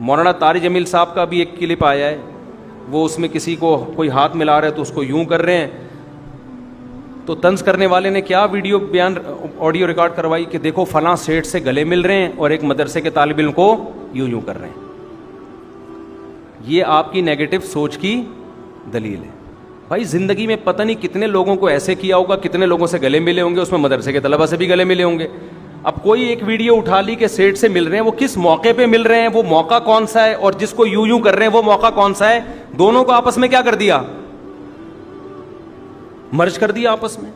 مولانا طارق جمیل صاحب کا بھی ایک کلپ آیا ہے, وہ اس میں کسی کو کوئی ہاتھ ملا رہا ہے تو اس کو یوں کر رہے ہیں, تو طنز کرنے والے نے کیا ویڈیو بیان آڈیو ریکارڈ کروائی کہ دیکھو فلاں سیٹ سے گلے مل رہے ہیں اور ایک مدرسے کے طالب علم کو یوں یوں کر رہے ہیں. یہ آپ کی نیگیٹو سوچ کی دلیل ہے. بھائی زندگی میں پتہ نہیں کتنے لوگوں کو ایسے کیا ہوگا, کتنے لوگوں سے گلے ملے ہوں گے, اس میں مدرسے کے طلبہ سے بھی گلے ملے ہوں گے. اب کوئی ایک ویڈیو اٹھا لی کہ سیٹ سے مل رہے ہیں, وہ کس موقع پہ مل رہے ہیں, وہ موقع کون سا ہے, اور جس کو یوں یوں کر رہے ہیں وہ موقع کون سا ہے, دونوں کو آپس میں کیا کر دیا, مرج کر دیا آپس میں.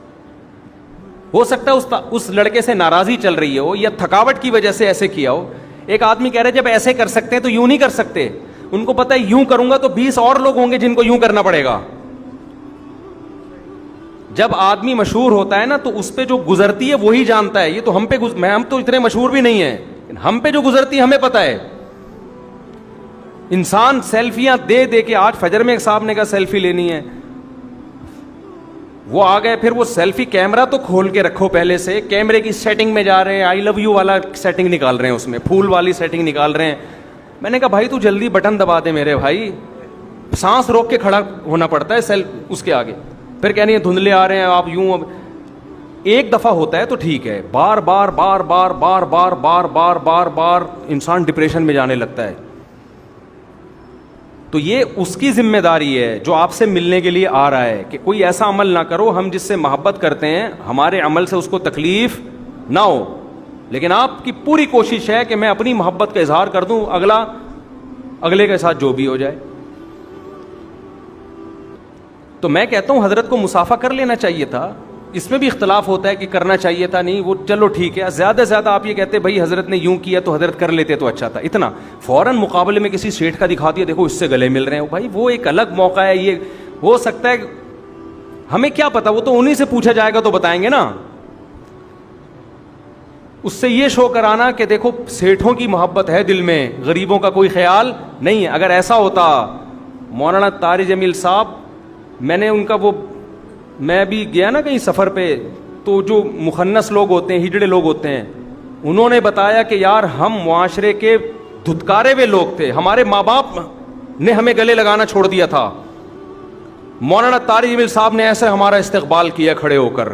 ہو سکتا ہے اس لڑکے سے ناراضی چل رہی ہو یا تھکاوٹ کی وجہ سے ایسے کیا ہو. ایک آدمی کہہ رہے جب ایسے کر سکتے ہیں تو یوں نہیں کر سکتے, ان کو پتہ ہے یوں کروں گا تو 20 اور لوگ ہوں گے جن کو یوں کرنا پڑے گا. جب آدمی مشہور ہوتا ہے نا تو اس پہ جو گزرتی ہے وہی جانتا ہے. یہ تو ہم پہ ہم تو اتنے مشہور بھی نہیں ہیں, ہم پہ جو گزرتی ہے ہمیں پتہ ہے. انسان سیلفیاں دے دے کے, آج فجر میں ایک صاحب نے کہا سیلفی لینی ہے, وہ آ گئے, پھر وہ سیلفی کیمرہ تو کھول کے رکھو پہلے سے, کیمرے کی سیٹنگ میں جا رہے ہیں, آئی لو یو والا سیٹنگ نکال رہے ہیں, اس میں پھول والی سیٹنگ نکال رہے ہیں. میں نے کہا بھائی تو جلدی بٹن دبا دے میرے بھائی, سانس روک کے کھڑا ہونا پڑتا ہے اس کے آگے. پھر کہہ رہی ہیں دھندلے آ رہے ہیں آپ یوں. ایک دفعہ ہوتا ہے تو ٹھیک ہے, بار بار بار بار بار بار بار بار بار بار انسان ڈپریشن میں جانے لگتا ہے. تو یہ اس کی ذمہ داری ہے جو آپ سے ملنے کے لیے آ رہا ہے کہ کوئی ایسا عمل نہ کرو, ہم جس سے محبت کرتے ہیں ہمارے عمل سے اس کو تکلیف نہ ہو, لیکن آپ کی پوری کوشش ہے کہ میں اپنی محبت کا اظہار کر دوں, اگلے کے ساتھ جو بھی ہو جائے. تو میں کہتا ہوں حضرت کو مصافحہ کر لینا چاہیے تھا. اس میں بھی اختلاف ہوتا ہے کہ کرنا چاہیے تھا نہیں, وہ چلو ٹھیک ہے. زیادہ سے زیادہ آپ یہ کہتے بھائی حضرت نے یوں کیا تو حضرت کر لیتے تو اچھا تھا. اتنا فوراً مقابلے میں کسی سیٹ کا دکھا دیا, دیکھو اس سے گلے مل رہے ہیں. بھائی وہ ایک الگ موقع ہے, یہ ہو سکتا ہے ہمیں کیا پتا, وہ تو انہی سے پوچھا جائے گا تو بتائیں گے نا. اس سے یہ شو کرانا کہ دیکھو سیٹھوں کی محبت ہے دل میں, غریبوں کا کوئی خیال نہیں ہے. اگر ایسا ہوتا مولانا طارق جمیل صاحب, میں نے ان کا میں بھی گیا نا کہیں سفر پہ, تو جو مخنث لوگ ہوتے ہیں, ہجڑے لوگ ہوتے ہیں, انہوں نے بتایا کہ یار ہم معاشرے کے دھتکارے ہوئے لوگ تھے, ہمارے ماں باپ نے ہمیں گلے لگانا چھوڑ دیا تھا. مولانا طارق جمیل صاحب نے ایسے ہمارا استقبال کیا کھڑے ہو کر,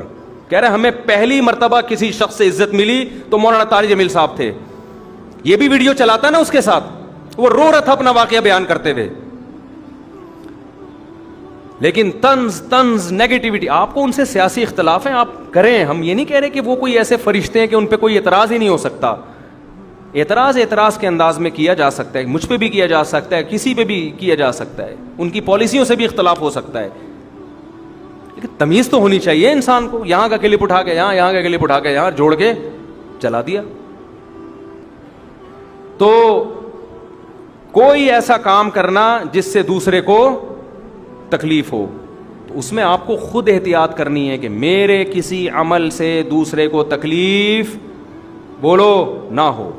کہہ رہے ہمیں پہلی مرتبہ کسی شخص سے عزت ملی تو مولانا طارق جمیل صاحب تھے. یہ بھی ویڈیو چلاتا نا اس کے ساتھ, وہ رو رہا تھا اپنا واقعہ بیان کرتے ہوئے. لیکن طنز نیگیٹیوٹی, آپ کو ان سے سیاسی اختلاف ہیں آپ کریں, ہم یہ نہیں کہہ رہے کہ وہ کوئی ایسے فرشتے ہیں کہ ان پہ کوئی اعتراض ہی نہیں ہو سکتا. اعتراض کے انداز میں کیا جا سکتا ہے, مجھ پہ بھی کیا جا سکتا ہے, کسی پہ بھی کیا جا سکتا ہے, ان کی پالیسیوں سے بھی اختلاف ہو سکتا ہے, لیکن تمیز تو ہونی چاہیے انسان کو. یہاں کا کلپ اٹھا کے یہاں کا کلپ اٹھا کے یہاں جوڑ کے چلا دیا. تو کوئی ایسا کام کرنا جس سے دوسرے کو تکلیف ہو, تو اس میں آپ کو خود احتیاط کرنی ہے کہ میرے کسی عمل سے دوسرے کو تکلیف بولو نہ ہو.